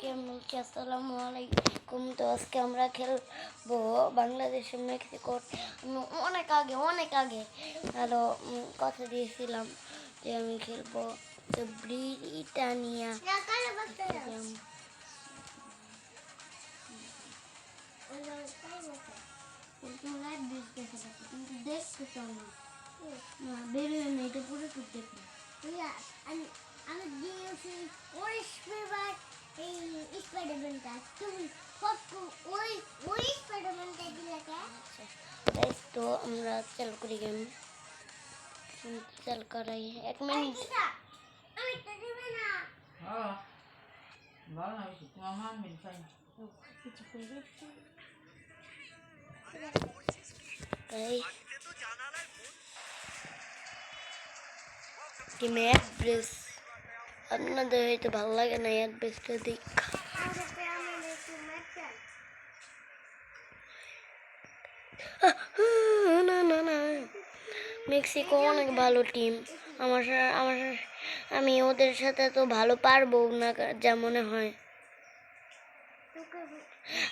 বলছি আসসালামু আলাইকুম। তো আজকে আমরা খেলবো বাংলাদেশের মেক্সিকোর। আমি অনেক আগে আরো কথা দিয়েছিলাম যে আমি খেলবো তো ব্রিটানিয়া। কিন্তু দেখতে চাও না, বেরোয় না, এটা পুরো টুক দেখবে। আমি দিয়েছি ওই স্পাইডার এই স্পাইডারম্যানটা, তুমি ওই স্পাইডারম্যানটা দিলে কে? গাইস তো আমরা চালু করি গেম, চাল করাই 1 মিনিট। আমি তো দিবে না। হ্যাঁ ভালো হইছে, তোমার মা মিলছাই কিছু কইবে তাই কি ম্যাপ ব্রেস আপনাদের হয়তো ভালো লাগে না এর বেস্টটা দেখ। না মেক্সিকো অনেক ভালো টিম। আমি ওদের সাথে তো ভালো পারবো না যা মনে হয়।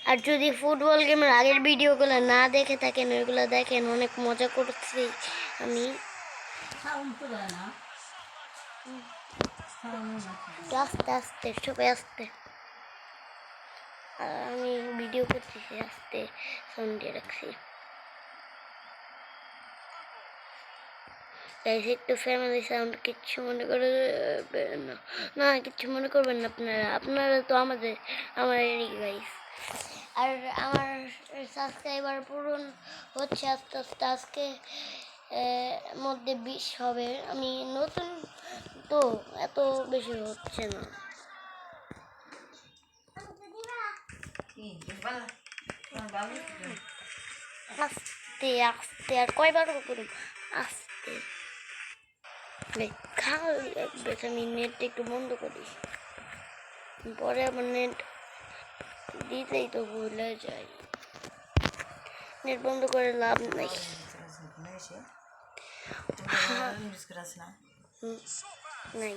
আর যদি ফুটবল গেমের আগের ভিডিওগুলো না দেখে থাকেন ওইগুলো দেখেন, অনেক মজা করছি আমি। আস্তে আস্তে সবাই আস্তে, আর আমি ভিডিও করতেছি আস্তে সাউন্ড দিয়ে রাখছি। একটু ফ্যামিলি সাউন্ড, কিচ্ছু মনে করবেন না, না কিচ্ছু মনে করবেন না আপনারা তো আমাদেরই গাইস। আর আমার সাবস্ক্রাইবার পূরণ হচ্ছে আস্তে আস্তে, আজকে মধ্যে 20 হবে। আমি নতুন তো এত বেশি হচ্ছে না। আস্তে আস্তে আর কয়বার করুন আস্তে। আমি নেটটা একটু বন্ধ করি, পরে আমার নেট দিতেই তো ভুলে যাই। নেট বন্ধ করে লাভ নাই। নাই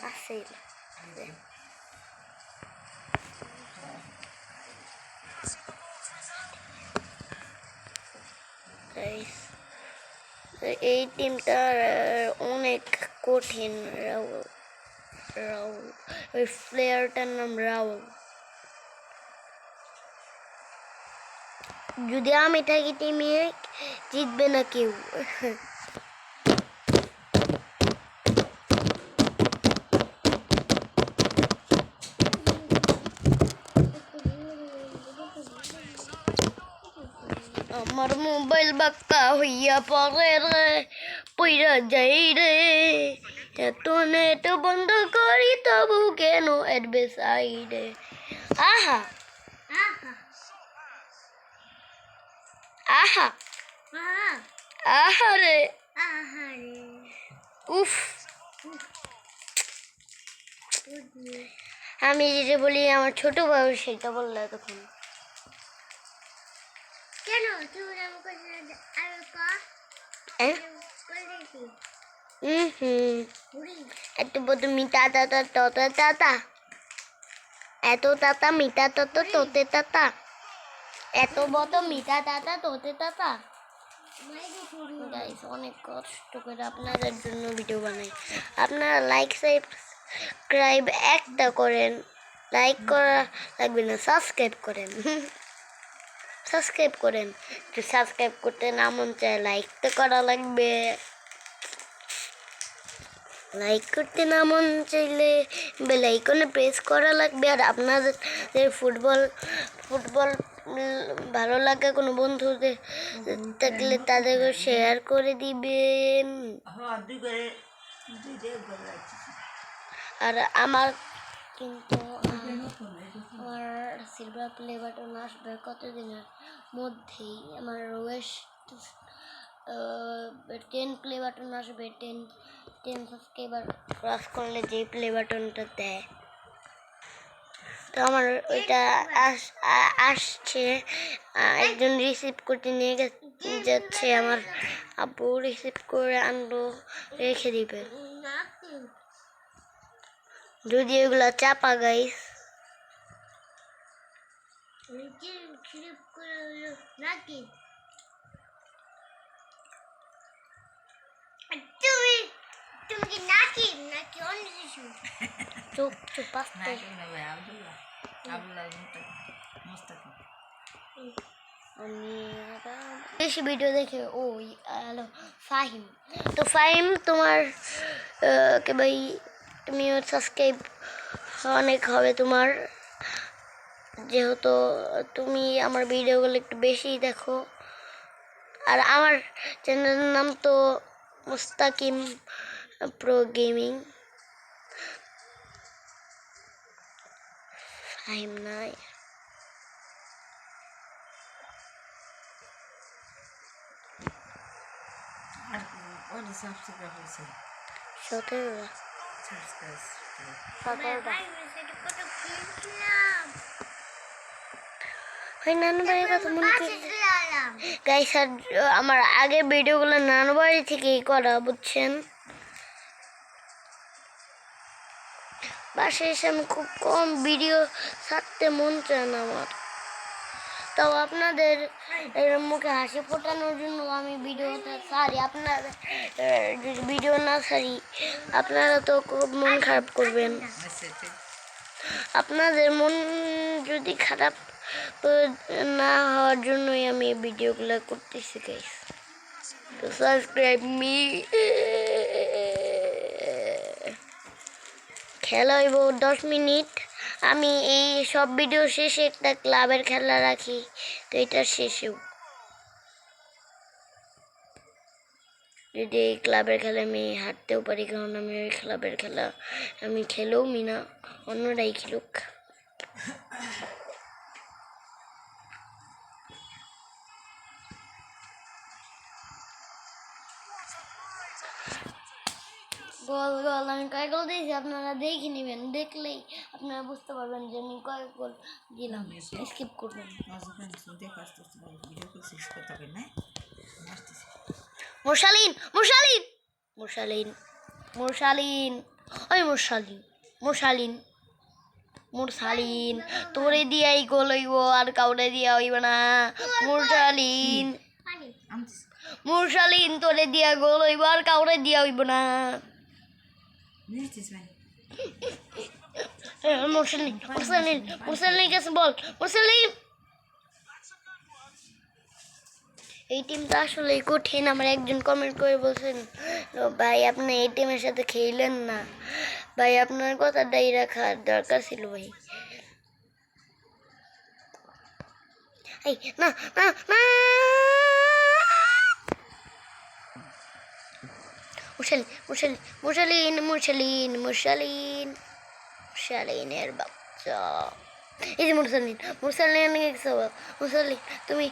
আছে এই টিমটা অনেক কঠিন। রাহুল ওই প্লেয়ারটার নাম রাহুল। যদি আমি থাকি টিমে জিতবে না কেউ। আমার মোবাইল বাক্কা হইয়া পড়ে রে, পইরা যাই রে, এত নেট বন্ধ করি তবু কেন এডবে সাইডে। আহা আহা আহারে উফ। আমি যেটা বলি আমার ছোট ভাই সেটা বললে তখন কেন এত বড় মিঠা তাতা তোতে তাতা, এত তাতা মিঠা তত তোতে তাতা, এত বড় মিঠা তাতা তোতে তাতা। গাইস অনেক কষ্ট করে আপনাদের জন্য ভিডিও বানাই। আপনারা লাইক সাবস্ক্রাইব একটা করেন, লাইক করা লাগবে না, সাবস্ক্রাইব করেন। সাবস্ক্রাইব করেন, একটু সাবস্ক্রাইব করতে না মন চায় লাইক তো করা লাগবে। লাইক করতে না মন চাইলে বেল আইকনে প্রেস করা লাগবে। আর আপনাদের ফুটবল ভালো লাগে কোনো বন্ধুদের থাকলে তাদেরকে শেয়ার করে দিবেন। আর আমার কিন্তু আমার সিলভার প্লে বাটন আসবে কতদিনের মধ্যেই। আমার ওয়েস্ট 10 প্লে বাটন আসবে। 10 সাবস্ক্রাইবার ক্রস করলে যে প্লে বাটনটা দেয়, তো আমার ওইটা আসছে। একজন রিসিভ করতে নিয়ে যাচ্ছে, আমার আব্বু রিসিভ করে আনলো, রেখে দিবে। যদি ওইগুলা চাপা গাইস, ক্লিপ করে হলো নাকি তুমি তুমি কি নাকি নাকি অন্য কিছু চুপ চুপ আস্তে আবুল্লাহ মুস্তাকিম আমি বেশি ভিডিও দেখে ও হ্যালো ফাহিম তো ফাহিম তোমার কে ভাই তুমিও সাবস্ক্রাইব অনেক হবে তোমার যেহেতু তুমি আমার ভিডিওগুলো একটু বেশি দেখো আর আমার চ্যানেলের নাম তো মুস্তাকিম প্রো গেমিং ফাহিম নাই আর অনেক সাবস্ক্রাইব হয়েছে 17টা সাবস্ক্রাইব 17টা ওই নানু বাড়ির কথা মনে করি গাইস আর আমার আগের ভিডিওগুলো নানু বাড়ি থেকেই করা বুঝছেন বাসায় এসে আমি খুব কম ভিডিও ছাড়তে মন চায় না আমার তাও আপনাদের মুখে হাসি ফোটানোর জন্য আমি ভিডিওটা ছাড়ি আপনারা যদি ভিডিও না ছাড়ি আপনারা তো খুব মন খারাপ করবেন আপনাদের মন যদি খারাপ না হওয়ার জন্যই আমি এই ভিডিওগুলো করতেছি গাইস তো সাবস্ক্রাইব মি খেলা হইব 10 মিনিট আমি এই সব ভিডিও শেষে একটা ক্লাবের খেলা রাখি তো এটা শেষেও যদি এই ক্লাবের খেলা আমি হারতেও পারি কারণ আমি ওই ক্লাবের খেলা আমি খেলেও না অন্যরাই খেলুক গোল গোল আমি কয় গোল দিয়েছি আপনারা দেখে নেবেন দেখলেই আপনারা বুঝতে পারবেন যে আমি কয় গোল দিলাম স্কিপ করবেন মুরসালিন মুরসালিন মুরসালিন মুরসালিন ওই মুরসালিন মুরসালিন মুরসালিন তোরে দিয়াই গোল হইব আর কাউরে দিয়া হইব না মুরসালিন মুরসালিন তোরে দিয়া গোল হইব আর কাউরে দিয়া হইব না মুরসালিন মুরসালিন মুরসালিন কাছে বল মুরসালিন এই টিমটা আসলে কঠিন আমার একজন কমেন্ট করে বলছেন ভাই আপনি এই টিমের সাথে খেললেন না ভাই আপনার কথাটাই রাখার দরকার ছিল ভাই এই না না না মুরসালিন মুরসালিন মুরসালিন মুরসালিন মুরসালিন মুরসালিনের বাচ্চা এই যে মুরসালিন মুরসালিন মুরসালিন তুমি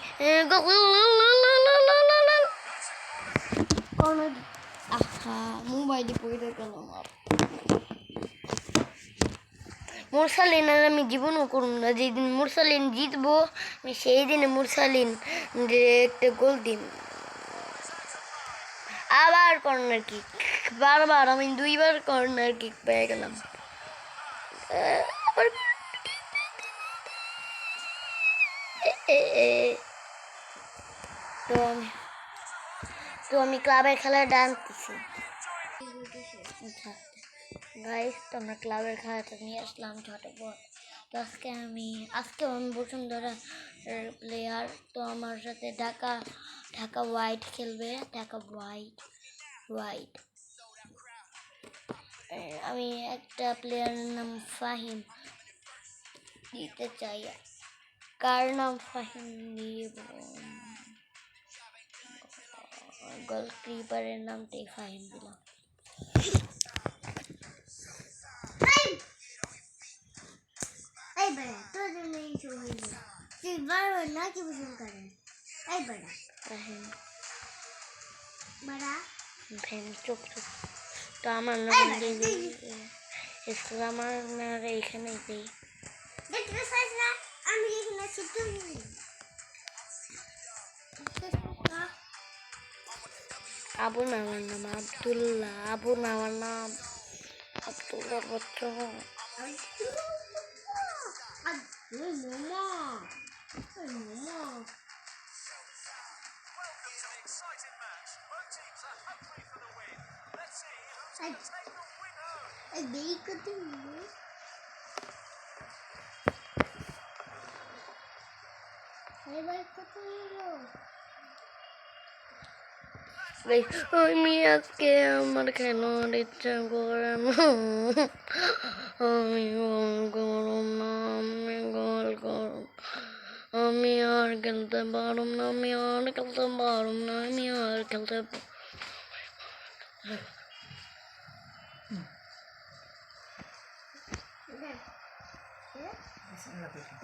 আহা মোবাইলে পড়ে গেল আমার মুরসালিন আর আমি জীবনও করুন না যেদিন মুরসালিন জিতবো আমি সেই দিনে মুরসালিন একটা গোল দিন আবার কর্নার কিক বারবার আমি 2বার কর্নার কিক পেয়ে গেলাম তো আমি ক্লাবের খেলা ডানতেছি গাইস তো আমরা ক্লাবের খেলাটা নিয়ে আসলাম ছোট বল তো আজকে আমি বসুন্ধরা প্লেয়ার তো আমার সাথে ঢাকা হোয়াইট খেলবে ঢাকা হোয়াইট আমি একটা প্লেয়ারের নাম ফাহিম দিতে চাই কার নাম ফাহিম দিব গোলকিপারের নামটাই ফাহিম দিলাম এই বড়া তোর জন্য এই শো হইল তুই বারবার না কি বুঝুন করে এই বড়া ফাহিম বড়া ফাহিম চুপ চুপ তো আমার নাম দিই আমার নাম এখানেই দিই দেখতে চাইছ না আমি এখানে আছি তুমি আবু না আমার নাম আব্দুল্লাহ আবু না আমার নাম আব্দুল্লাহর বাচ্চা Guys, আমি আজকে আমার খেলার ইচ্ছা করে না, আমি গোল করুম না, আমি গোল করুম, আমি আর খেলতে পারুম না, আমি আর খেলতে পারুম না, আমি আর খেলতে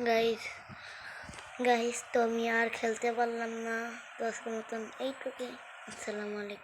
গাইস গাইস তো আমি আর খেলতে পারলাম না, তো আজকের মতন এইটুকুই। আসসালামু আলাইকুম।